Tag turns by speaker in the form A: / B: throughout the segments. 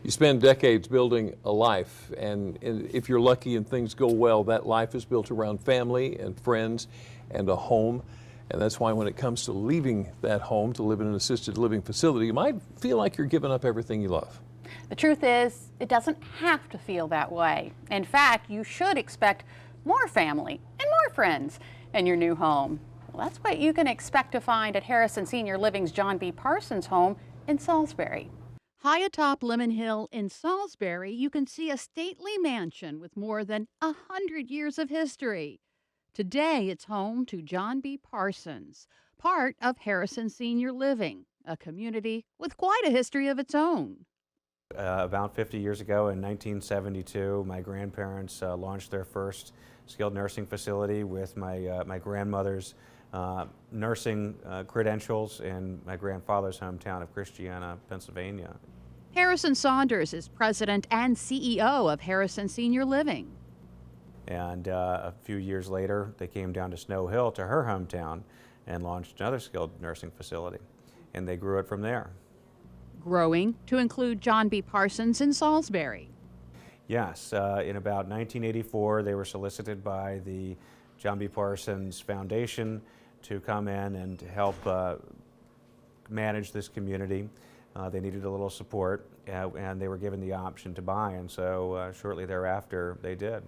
A: You spend decades building a life, and if you're lucky and things go well, that life is built around family and friends and a home. And that's why when it comes to leaving that home to live in an assisted living facility, you might feel like you're giving up everything you love.
B: The truth is, it doesn't have to feel that way. In fact, you should expect more family and more friends in your new home. Well, that's what you can expect to find at Harrison Senior Living's John B. Parsons home in Salisbury. High atop Lemon Hill in Salisbury, you can see a stately mansion with more than 100 years of history. Today, it's home to John B. Parsons, part of Harrison Senior Living, a community with quite a history of its own.
C: About 50 years ago in 1972, my grandparents launched their first skilled nursing facility with my grandmother's nursing credentials in my grandfather's hometown of Christiana, Pennsylvania.
B: Harrison Saunders is president and CEO of Harrison Senior Living.
C: And a few years later, they came down to Snow Hill, to her hometown, and launched another skilled nursing facility. And they grew it from there.
B: Growing to include John B. Parsons in Salisbury.
C: Yes, in about 1984, they were solicited by the John B. Parsons Foundation to come in and help manage this community. They needed a little support, and they were given the option to buy, and so shortly thereafter, they did.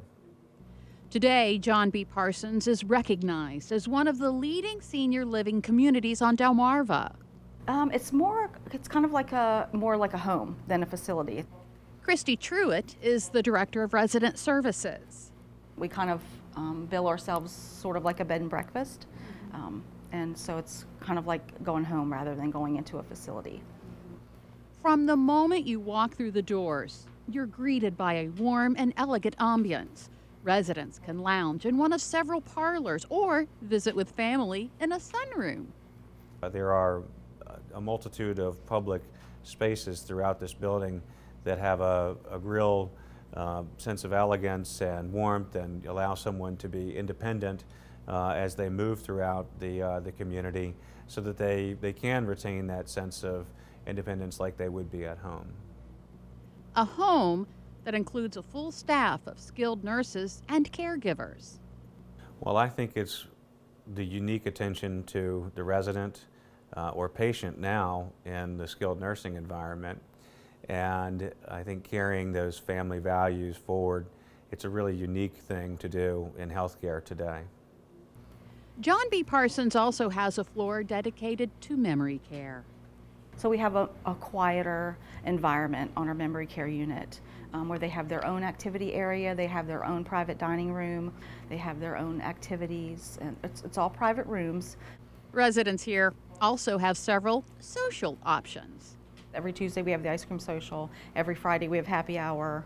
B: Today, John B. Parsons is recognized as one of the leading senior living communities on Delmarva.
D: It's kind of like more like a home than a facility.
B: Christy Truitt is the Director of Resident Services.
D: We kind of bill ourselves sort of like a bed and breakfast, and so it's kind of like going home rather than going into a facility.
B: From the moment you walk through the doors, you're greeted by a warm and elegant ambience. Residents can lounge in one of several parlors or visit with family in a sunroom.
C: There are a multitude of public spaces throughout this building that have a real sense of elegance and warmth and allow someone to be independent as they move throughout the community, so that they can retain that sense of independence like they would be at home.
B: A home that includes a full staff of skilled nurses and caregivers.
C: Well, I think it's the unique attention to the resident or patient now in the skilled nursing environment, and I think carrying those family values forward, it's a really unique thing to do in healthcare today.
B: John B. Parsons also has a floor dedicated to memory care.
D: So we have a quieter environment on our memory care unit where they have their own activity area, they have their own private dining room, they have their own activities, and it's all private rooms.
B: Residents here also have several social options.
D: Every Tuesday we have the ice cream social, every Friday we have happy hour,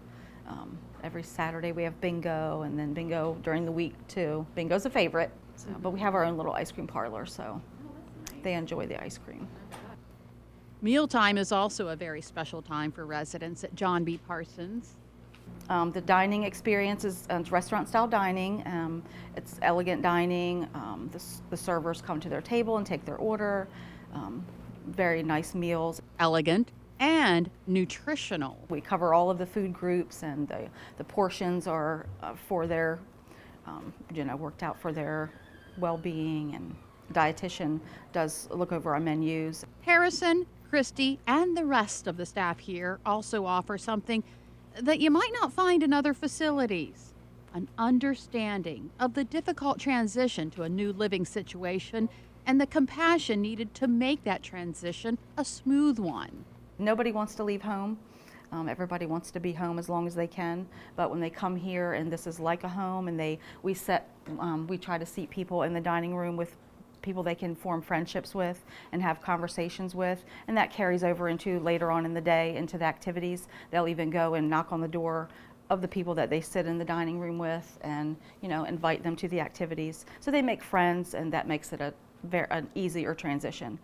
D: every Saturday we have bingo, and then bingo during the week too. Bingo's a favorite, but we have our own little ice cream parlor, so they enjoy the ice cream.
B: Mealtime is also a very special time for residents at John B. Parsons.
D: The dining experience is restaurant-style dining. It's elegant dining. The servers come to their table and take their order. Very nice meals.
B: Elegant and nutritional.
D: We cover all of the food groups, and the portions are for their, worked out for their well-being, and dietitian does look over our menus.
B: Harrison, Christy, and the rest of the staff here also offer something that you might not find in other facilities: an understanding of the difficult transition to a new living situation and the compassion needed to make that transition a smooth one.
D: Nobody wants to leave home. Everybody wants to be home as long as they can, but when they come here and this is like a home, and we try to seat people in the dining room with people they can form friendships with and have conversations with, and that carries over into later on in the day, into the activities. They'll even go and knock on the door of the people that they sit in the dining room with and invite them to the activities. So they make friends, and that makes it an easier transition.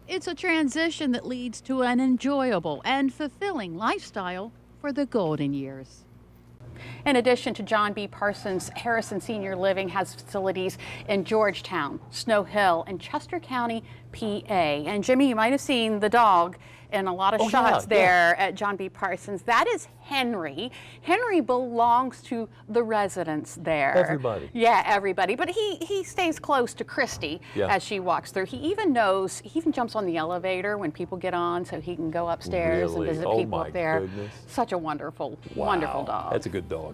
B: It's a transition that leads to an enjoyable and fulfilling lifestyle for the golden years. In addition to John B. Parsons, Harrison Senior Living has facilities in Georgetown, Snow Hill, and Chester County, PA. And Jimmy, you might have seen the dog in a lot of
A: Oh,
B: shots
A: yeah,
B: there at John B. Parsons. That is Henry. Henry belongs to the residents there.
A: Everybody.
B: Yeah, everybody. But he stays close to Christy
A: Yeah.
B: as she walks through. He even jumps on the elevator when people get on so he can go upstairs
A: Really?
B: and visit
A: Oh,
B: people
A: my
B: up there.
A: goodness.
B: Such a wonderful, wonderful
A: Wow,
B: dog.
A: That's a good dog.